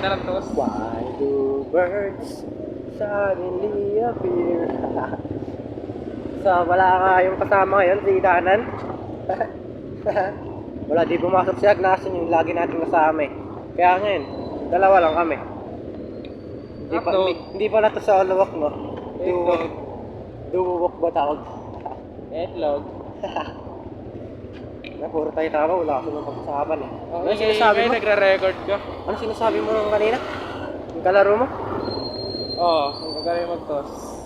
Ganda lang tos. Why do birds suddenly appear? So, wala ka yung kasama ngayon, si Danan. Wala, di pumasok si Agnason yung lagi natin kasama eh. Kaya ngayon, dalawa lang kami. Hindi pa na to sa luwak, no? Duwok ba tawag? Etlog. Na, puro tayo tama, wala kasi nung pag-usapan eh. Oh, Ano sinasabi mo? nagre-record ka? Ano sinasabi mo nung kanina? Yung kalaro mo? Oo, ang gagaling mag-toss.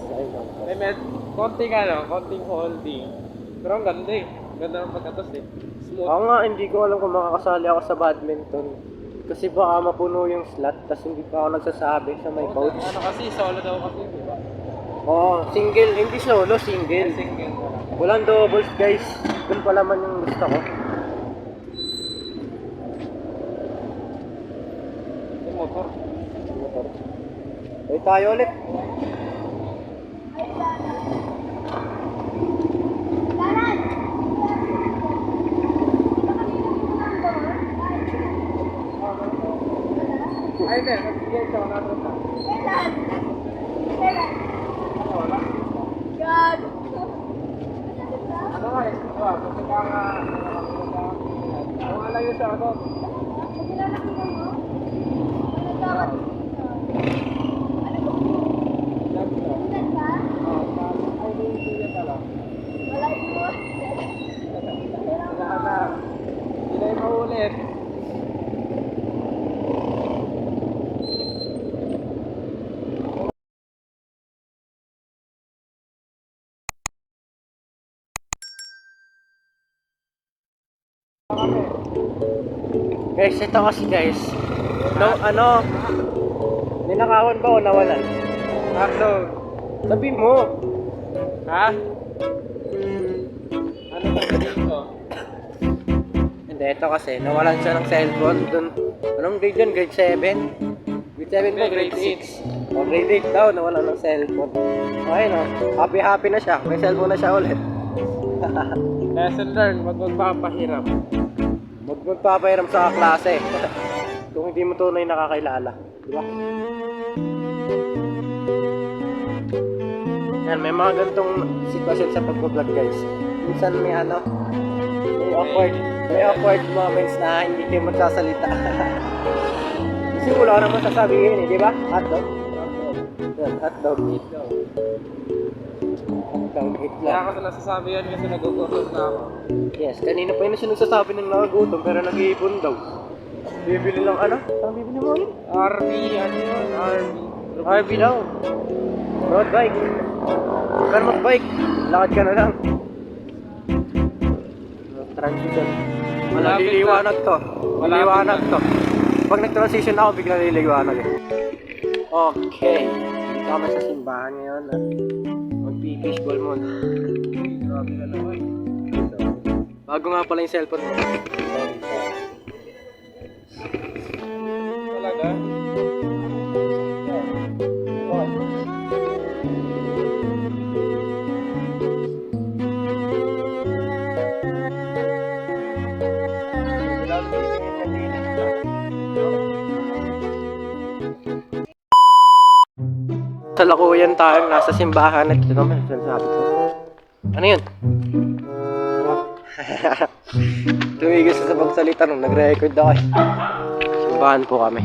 May konting konting holding. Pero ang ganda eh. Ganda ng pagka-toss eh. Smooth. Ako nga, hindi ko alam kung makakasali ako sa badminton. Kasi baka mapuno yung slot, tas hindi pa ako nagsasabi sa may coach. Ano kasi, solo daw kasi, di ba? Oo, single, hindi solo, single. Single na lang. Walang doubles guys. Doon pa naman yung gusto ko. Yung motor. Motor. Ay tayo ulit. Ay, hindi. Nagbigay siya. Wala na ito. Wala. God! Ano nga eh? Kasi kaya kung alayo siya ako. Kilala ko mo? Nagkakot dito. Lagi to. Ilan ka? Ay, hindi pala. Wala mo. Wala na. Hindi na yung maulit. Guys, ito kasi guys. No, ninakawan ba o nawalan? Upload. Sabi mo. Ha? Ano ba dito? Hindi, ito kasi, nawalan siya ng cellphone dun. Anong grade yun? Grade 7? Grade 7 ba? Grade 6? O, grade 8 daw, nawalan ng cellphone. Okay, no? Happy na siya. May cellphone na siya ulit. Lesson learned. Wag magpapahiram. Magpapahiram sa klase. Kung hindi mo tunay nakakailala. Di ba? Yan, may mga ganitong sitwasyon sa pag-vlog guys. Minsan may may awkward moments na hindi kayo magsasalita. Kasi wala naman sasabihin eh, di ba? Hotdog. Yan, hotdog. Ito. Hotdog, Kaya itlog. ako sila sasabi yan kasi nagugutom na ako. Yes, kanina pa yun siya nagsasabi ng nakagutom pero nag-iipon daw. Bibili lang ano? Saan bibili mo ulit? RV, ano yun? RV. RV daw. Road bike. Huwag ka na mag-bike. Lakad ka na lang. Transition. Maliliwanag to. Maliliwanag to. Pag nag-transition ako, bigla liliwanag eh. Okay. Dito kami sa simbahan ngayon at mag-fishball muna. Grabe na naman. Bago nga pala yung cellphone mo. Talaga? Sa lakuyan tayo, nasa simbahan at ito naman, sinasabi ko. Ano yun? Tumigil sa pagsalita nung nagre-record ako eh. Simbahan po kami.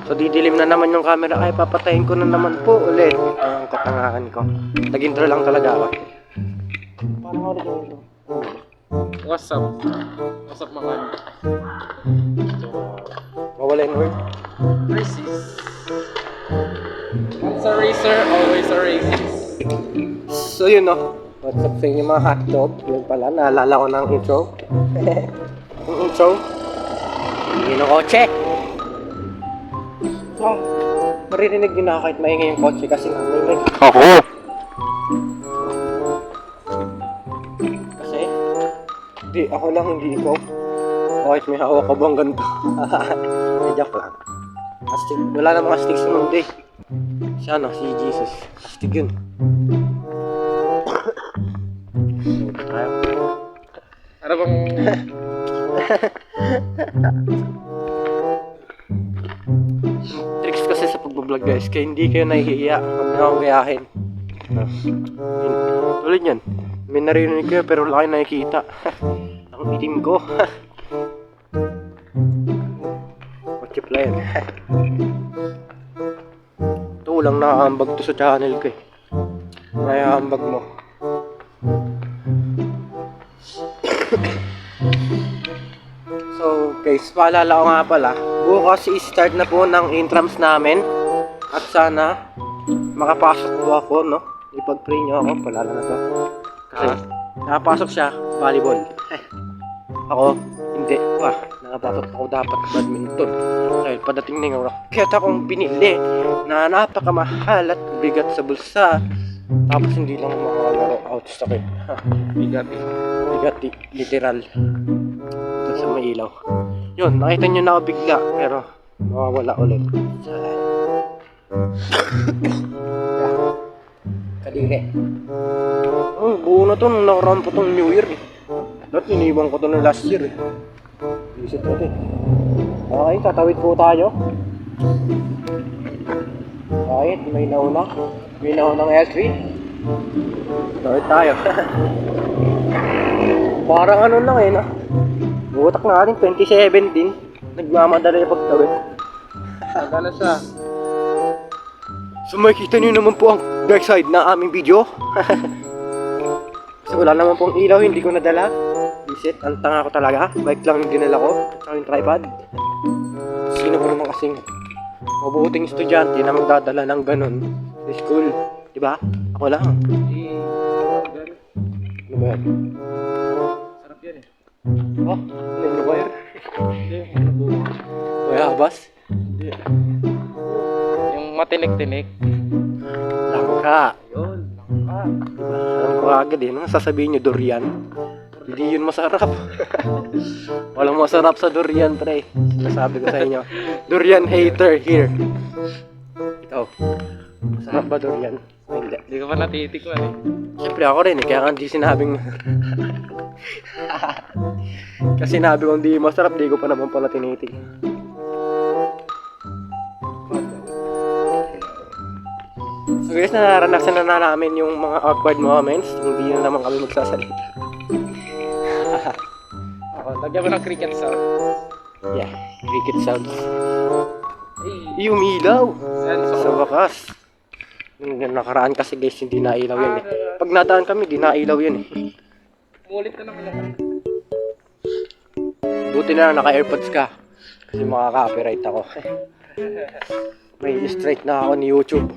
So didilim na naman yung camera, ay papatayin ko na naman po ulit ang katangahan ko. Nag-intro lang talaga ako. Paano ako nag-intro? What's up? What's up mga? Mawala yung word. Racist. Once a racer, always a racist. So yun no. What's up sa inyo mga hotdog? Yun pala, naalala ko ng intro. Yung intro. Yun ang kotse. So, maririnig nyo na kahit maingay yung kotse kasi maingay. Ako? Kasi, hindi, ako lang, hindi ikaw. Kahit may hawak ka bang ganito. Joke lang. Astig, wala namang astig sa mundo eh. Si ano, si Jesus. Astig yun. Ano bang... vlog guys, kaya hindi kayo nahihiya pag akong gayahin. Tulad yan, may narinig kayo pero wala kayo nakikita. Ang itim ko. Pag-chip lang yan. Ito lang nakahambag to sa channel ko eh. Nakahambag mo. So guys, paalala ko nga pala, bukas i-start na po ng intrams namin. At sana makapasok po ako, no? Ipag-pray nyo ako, paalala na to. Kasi nakapasok siya, volleyball. Ako, hindi. Nakapasok ako dapat badminton. Dahil padating na yung racket akong binili na napakamahal at bigat sa bulsa. Tapos hindi lang makalaro. Ouch, sakit. Bigat literal. Ito sa may ilaw. Yun, nakita nyo na ako bigla. Pero mawawala ulit. Kadiri. Buo na to nung nakaraan po tong New Year eh. Dati iniwan ko to ng last year eh. Visit natin. Okay, tatawid po tayo. Kahit may nauna. May naunang L3. Tawid tayo. Parang ano lang eh, no? Butak na natin, 2017. Nagmamadali yung pagtawid. Taga na siya. So makikita nyo naman po ang dark side ng aming video. Kasi wala naman pong ilaw, hindi ko nadala. Visit, ang tanga ko talaga. Bike lang yung dinala ko, at yung tripod. Sino ko naman kasing mabuting estudyante na magdadala ng ganun sa school, diba? Ako lang. Ano ba yan? Sarap yan eh. Oh, ano ba yan? Hindi, ano po? Bayabas? Hindi. Yung matinik-tinik. Langka. Yun, langka. Alam ko agad eh, nung sasabihin nyo durian. Hindi yun masarap. Walang masarap sa durian, pre. Sinasabi ko sa inyo. Durian hater here. Ikaw, masarap ba durian? Hindi. Hindi ka pa natitikman eh. Siyempre ako rin eh, kaya nga di sinabing... Kasi sinabi ko hindi masarap, di ko pa naman pala tinitig. So guys, naranasan na namin yung mga awkward moments. Hindi na naman kami magsasalita. Ako, lagyan mo ng cricket sound. Yeah, cricket sounds. Hey, Umilaw! sensor. Sa wakas. Nung nakaraan kasi guys, hindi nailaw yun eh. Pag nadaan kami, di nailaw yun eh. Umulit na naman ako. Buti na lang naka-airpods ka. Kasi makaka-copyright ako. May strike na ako ni YouTube.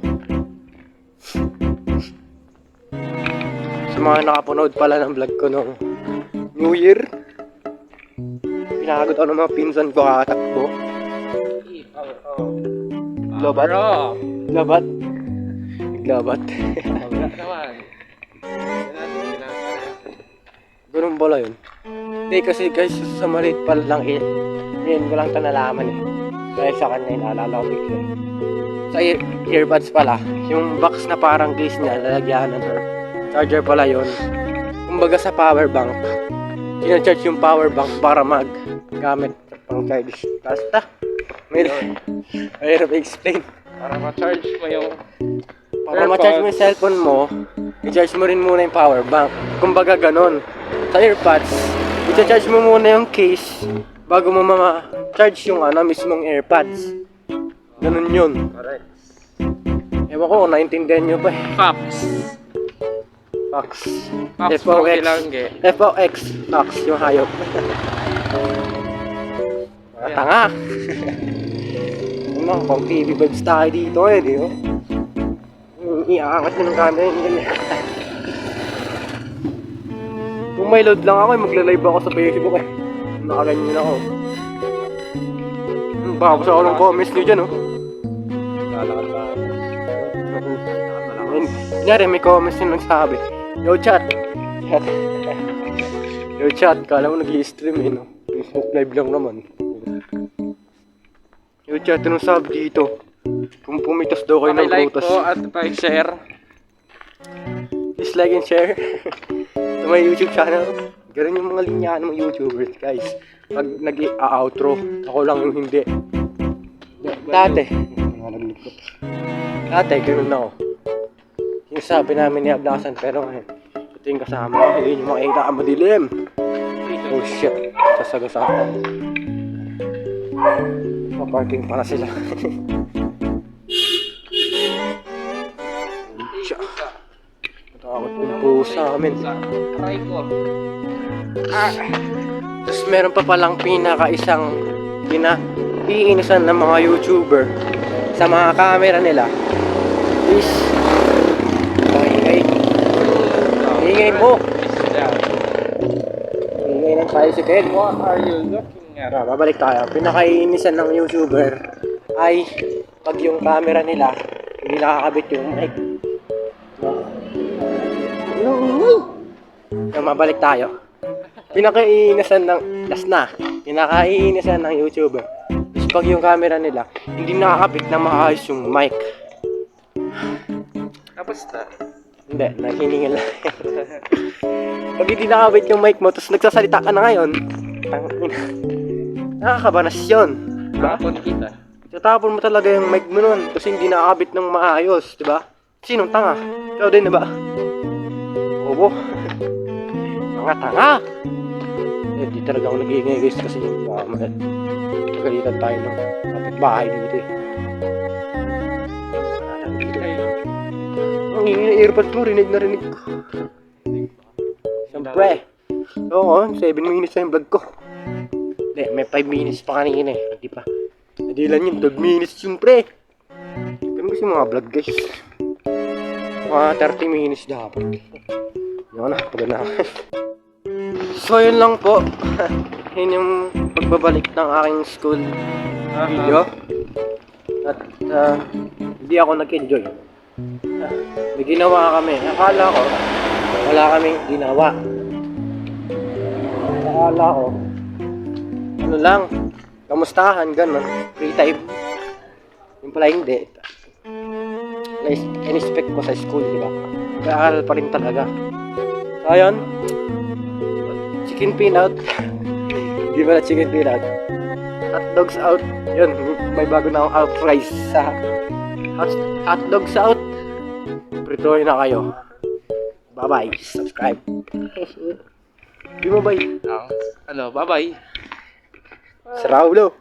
Sa mga nakapanood pala ng vlog ko nung New Year, pinakagod ako ng mga pinsan ko kakatakbo. Labat? Labat? Naglabat? Wala naman. Ganun pala yun. Hindi kasi guys, sa maliit pala lang eh. Ngayon ko lang ito nalaman eh. Dahil sa kanya inaalala ko bigla. Sa earbuds pala, yung box na parang case niya, lalagyan ng charger pala yun. Kumbaga sa power bank, sinacharge yung power bank para mag-gamit pang charge. Basta, mahirap i-explain. Para ma-charge mo yung Para ma-charge mo yung cellphone mo, i-charge mo rin muna yung power bank. Kumbaga ganon. Sa earpods, i-charge mo muna yung case bago mo ma-charge yung mismong earpods. Ganon yun. correct. Ewan ko kung naintindihan nyo ba eh. Fox. Fox. Fox FOX. Langge. FOX. Fox yung hayop. Mga tanga. Ano, pang TV vibes tayo dito eh, di ba? Iaangat nyo ng camera yung ganyan. Kung may load lang ako, magla-live ako sa Facebook eh. Nakaganyan ako. Bakos ako ng comments nyo dyan, oh. Lalakad ba? Kunyari, may comments yung nagsabi, yo chat. Yo chat, kala mo nag-i-stream eh, no? Facebook live lang naman. Yo chat, anong sabi dito? Kung pumitos daw kayo ng Like prutas. po at pa-share. Please like and share to my YouTube channel. Ganun yung mga linya ng mga YouTubers, guys. Pag nag-outro, ako lang yung hindi. Dati, ako naglikot. Dati, ganun ako. Yung sabi namin ni Ablasan, pero ngayon, ito yung kasama ko, hindi nyo makita ang madilim. Oh shit, sasagasaan ko. Pa-parking pa na sila. Siya. Matakot yung pusa amin. Aray ko. Tapos meron pa palang pinaka-isang iinisan ng mga YouTuber sa mga camera nila is ingay mo. Ingay ng tricycle. What are you looking at? Babalik tayo. Pinaka-iinisan ng YouTuber ay pag yung camera nila hindi nakakabit yung mic. Mabalik tayo. Pinaka-iinisan ng pinaka-iinisan ng YouTuber is pag yung camera nila hindi nakakabit na maayos yung mic. Tapos na. Hindi, nahiningin lang. Pag hindi nakakabit yung mic mo tapos nagsasalita ka na ngayon, nakakabanas yun. Diba? Bakit kita? Tatapon mo talaga yung mic mo nun tapos hindi nakakabit ng maayos, diba? Sinong tanga? Ikaw din, diba? Oo. Mga tanga! Eh, di talaga ako nag-iingay guys kasi magalitan tayo ng kapitbahay dito eh. Ang ingay na earbuds mo, rinig na rinig ko. Siyempre. Oo, 7 minutes na yung vlog ko. Hindi, may 5 minutes pa kanina eh. Hindi pa. Hindi lang yun, 12 minutes yun pre. Ganun kasi mga vlog guys. Mga 30 minutes dapat. Yun na, pagod na ako. So yun lang po. Yun yung pagbabalik ng aking school video. At hindi ako nag-enjoy. May ginawa kami. Akala ko wala kaming ginawa. Akala ko ano lang, kamustahan, gano'n, free time. Yung pala hindi. In-expect ko sa school, di ba? Nag-aaral pa rin talaga. So ayun, chicken peanut. Di ba na chicken peanut? Hot dogs out. Yun, may bago na akong out fries sa hot dogs out. Pritoy na kayo. Bye-bye. Subscribe. Di mo bye? Ano, bye-bye. Saraulo.